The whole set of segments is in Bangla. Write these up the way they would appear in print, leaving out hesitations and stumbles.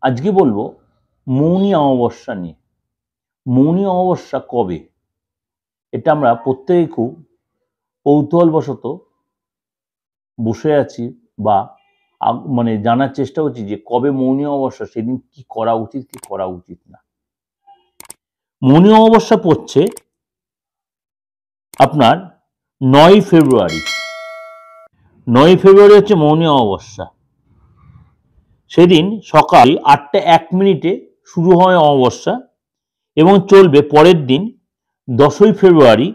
আজকে বলবো মৌনী অমাবস্যা নিয়ে। মৌনী অমাবস্যা কবে, এটা আমরা প্রত্যেকেই খুব কৌতূহলবশত বসে আছি বা মানে জানার চেষ্টা করছি যে কবে মৌনী অমাবস্যা, সেদিন কি করা উচিত কি করা উচিত না। মৌনী অমাবস্যা পড়ছে আপনার 9 ফেব্রুয়ারি। 9 ফেব্রুয়ারি হচ্ছে মৌনী অমাবস্যা। সেদিন সকাল 8:01 শুরু হয় অমাবস্যা এবং চলবে পরের দিন 10ই ফেব্রুয়ারি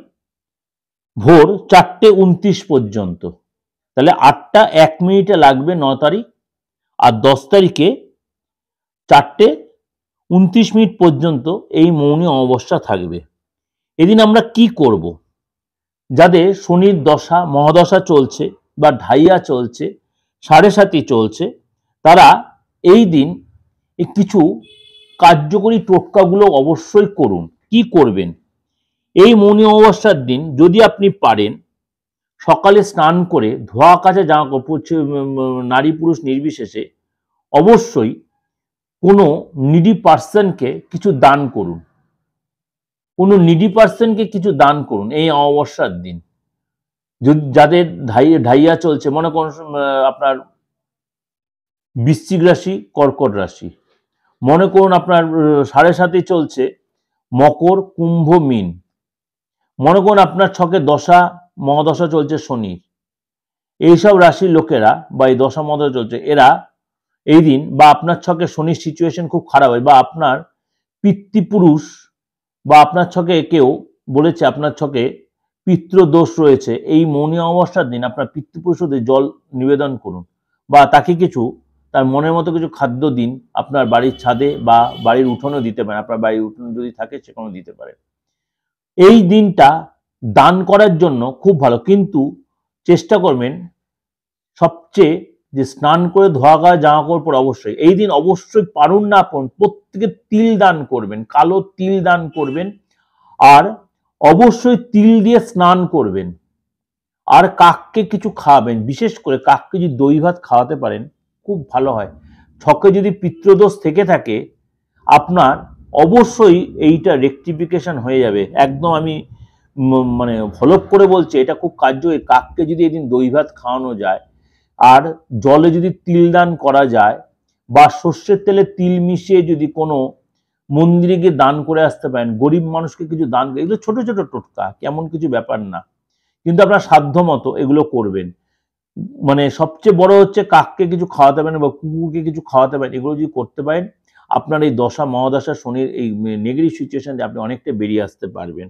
ভোর 4:29 পর্যন্ত। তাহলে 8:01 লাগবে 9 তারিখ, আর 10 তারিখে 4:29 পর্যন্ত এই মৌনী অমাবস্যা থাকবে। এদিন আমরা কি করব? যাদের শনির দশা মহাদশা চলছে বা ঢাইয়া চলছে, সাড়ে সাতি চলছে, তারা এই দিন কিছু কার্যকরী টোটকাগুলো অবশ্যই করুন। কি করবেন? এই মৌনী অমাবস্যার দিন যদি আপনি পারেন সকালে স্নান করে ধোয়া কাচা জামা কাপড়, নারী পুরুষ নির্বিশেষে, অবশ্যই কোনো নিডি পার্সনকে কিছু দান করুন। কোনো নিডি পার্সনকে কিছু দান করুন এই অমাবস্যার দিন। যাদের ঢাইয়া চলছে, মনে করুন আপনার বৃশ্চিক রাশি, কর্কট রাশি, মনে করুন আপনার সাড়ে সাতি চলছে মকর, কুম্ভ, মীন, মনে করুন আপনার ছকে দশা মহাদশা চলছে শনির, এইসব রাশির লোকেরা বা এই দশা মহাদশা চলছে, এরা এই দিন, বা আপনার ছকে শনির সিচুয়েশন খুব খারাপ হয়, বা আপনার পিতৃপুরুষ বা আপনার ছকে কেউ বলেছে আপনার ছকে পিতৃদোষ রয়েছে, এই মৌনী অমাবস্যার দিন আপনার পিতৃপুরুষদের জল নিবেদন করুন বা তাকে কিছু তার মনের মতো কিছু খাদ্য দিন। আপনার বাড়ির ছাদে বা বাড়ির উঠোনেও দিতে পারেন, আপনার বাড়ির উঠোনে যদি থাকে সেখানেও দিতে পারেন। এই দিনটা দান করার জন্য খুব ভালো, কিন্তু চেষ্টা করবেন সবচেয়ে যে স্নান করে ধোয়া গায়ে জামা কাপড় পরে অবশ্যই এই দিন অবশ্যই পারুন না পারুন প্রত্যেকে তিল দান করবেন, কালো তিল দান করবেন, আর অবশ্যই তিল দিয়ে স্নান করবেন, আর কাককে কিছু খাওয়াবেন। বিশেষ করে কাককে যদি দই ভাত খাওয়াতে পারেন খুব ভালো হয়। ছকে যদি পিতৃদোষ থেকে থাকে আপনার অবশ্যই এইটা রেকটিফিকেশন হয়ে যাবে। একদম আমি মানে হলপ করে বলছি, এটা খুব কার্যকরী। কাককে যদি এদিন দই ভাত খাওয়ানো যায়, আর জলে যদি তিল দান করা যায়, বা সর্ষের তেলে তিল মিশিয়ে যদি কোনো মন্দিরে গিয়ে দান করে আসতে পারেন, গরিব মানুষকে কিছু দান, এগুলো ছোট ছোট টোটকা, কেমন কিছু ব্যাপার না, কিন্তু আপনার সাধ্য মতো এগুলো করবেন। মানে সবচেয়ে বড় হচ্ছে কাককে কিছু খাওয়াতে পারেন বা কুকুরকে কিছু খাওয়াতে পারেন, এগুলো যদি করতে পারেন আপনার এই দশা মহাদশা শনির এই নেগেটিভ সিচুয়েশন দিয়ে আপনি অনেকটা বেরিয়ে আসতে পারবেন।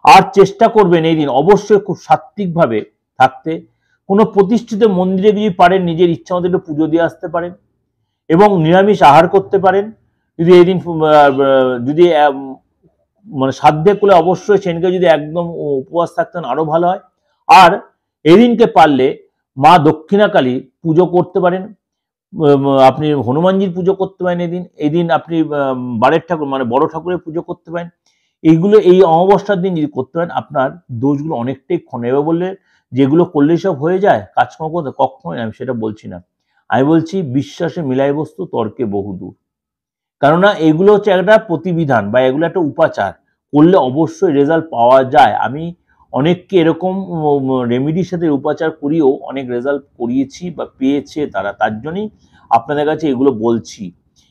আর চেষ্টা করবেন এই দিন অবশ্যই খুব সাত্ত্বিকভাবে থাকতে। কোনো প্রতিষ্ঠিত মন্দিরে যদি পারেন নিজের ইচ্ছা মতো একটু পুজো দিয়ে আসতে পারেন এবং নিরামিষ আহার করতে পারেন। যদি এই দিন যদি মানে সাধ্যে করলে অবশ্যই সেদিনকে যদি একদম উপবাস থাকতেন আরো ভালো হয়। আর এদিনকে পারলে মা দক্ষিণাকালী পুজো করতে পারেন, আপনি হনুমানজির পুজো করতে পারেন এদিন। এদিন আপনি বাড়ির ঠাকুর মানে বড় ঠাকুরের পুজো করতে পারেন। এইগুলো এই অমাবস্যার দিন যদি করতে পারেন আপনার দোষগুলো অনেকটাই ক্ষণে। এবার বললে যেগুলো করলেই সব হয়ে যায় কাজকর্ম করতে, কখনোই আমি সেটা বলছি না। আমি বলছি বিশ্বাসে মিলাই বস্তু তর্কে বহুদূর। কেননা এগুলো হচ্ছে একটা প্রতিবিধান বা এগুলো একটা উপাচার, করলে অবশ্যই রেজাল্ট পাওয়া যায়। আমি অনেককে এরকম রেমিডির সাথে উপাচার করিয়েও অনেক রেজাল্ট করিয়েছি বা পেয়েছে তারা, তার জন্যই আপনাদের কাছে এগুলো বলছি।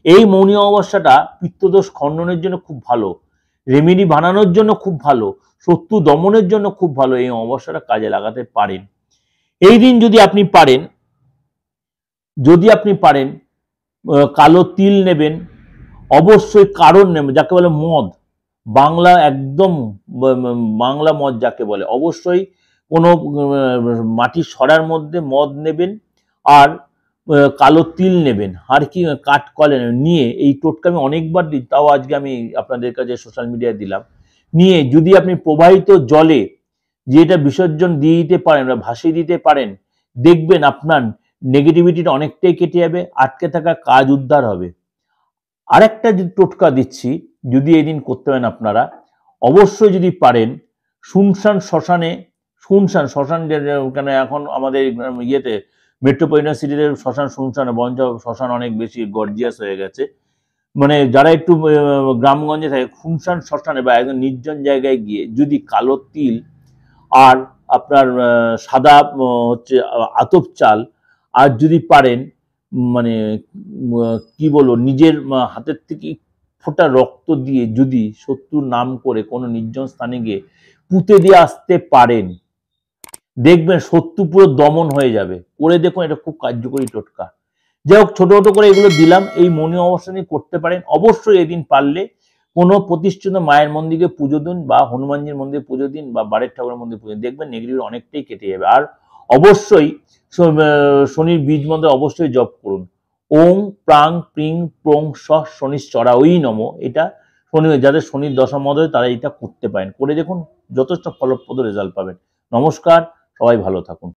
এই মৌনী অমাবস্যাটা পিত্তদোষ খণ্ডনের জন্য খুব ভালো, রেমিডি বানানোর জন্য খুব ভালো, শত্রু দমনের জন্য খুব ভালো। এই অমাবস্যাটা কাজে লাগাতে পারেন। এই দিন যদি আপনি পারেন কালো তিল নেবেন, অবশ্যই কারণ নেবেন, যাকে বলে মদ, বাংলা একদম বাংলা মদ যাকে বলে, অবশ্যই কোনো মাটির সরার মধ্যে মদ নেবেন, আর কালো তিল নেবেন, আর কি কাঠ কলে নিয়ে, এই টোটকা আমি অনেকবার দিই, তাও আজকে আমি আপনাদের কাছে সোশ্যাল মিডিয়ায় দিলাম। নিয়ে যদি আপনি প্রবাহিত জলে যেটা বিসর্জন দিয়ে দিতে পারেন বা ভাসিয়ে দিতে পারেন, দেখবেন আপনার নেগেটিভিটিটা অনেকটাই কেটে যাবে, আটকে থাকা কাজ উদ্ধার হবে। আরেকটা যদি টোটকা দিচ্ছি, যদি এই দিন করতে পারেন আপনারা, অবশ্যই যদি পারেন শুনশান শ্মশানে, শ্মশান কেন এখন আমাদের ইয়েতে মেট্রোপলিটন সিটিতে শ্মশান শুনশান, বরঞ্চ শ্মশান অনেক বেশি গর্জিয়াস হয়ে গেছে। মানে যারা একটু গ্রামগঞ্জে থাকে, শুনশান শ্মশানে বা একদম নির্জন জায়গায় গিয়ে যদি কালো তিল আর আপনার সাদা হচ্ছে আতপ চাল, আর যদি পারেন মানে কি বলবো, নিজের হাতের থেকে ফোঁটা রক্ত দিয়ে যদি শত্রুর নাম করে কোনো নির্জন স্থানে গিয়ে পুঁতে দিয়ে আসতে পারেন, দেখবেন শত্রু পুরো দমন হয়ে যাবে। করে দেখুন, এটা খুব কার্যকরী টোটকা। যাই হোক, ছোট ছোট করে এগুলো দিলাম, এই মনি অবস্থানে করতে পারেন। অবশ্যই এদিন পারলে কোনো প্রতিষ্ঠিত মায়ের মন্দিরে পুজো দিন, বা হনুমানজির মন্দিরে পুজো দিন, বা বাড়ির ঠাকুরের মন্দিরে পুজো দিন, দেখবেন নেগেটিভ অনেকটাই কেটে যাবে। আর অবশ্যই শনির বীজ মন্ত্র অবশ্যই জপ করুন, ওং প্রাং প্রিং প্রং স শনিশ্চরা ওই নম। এটা শনি, যাদের শনির দশা মদয় তারা এটা করতে পারেন, করে দেখুন যথেষ্ট ফলপ্রদ রেজাল্ট পাবেন। নমস্কার, সবাই ভালো থাকুন।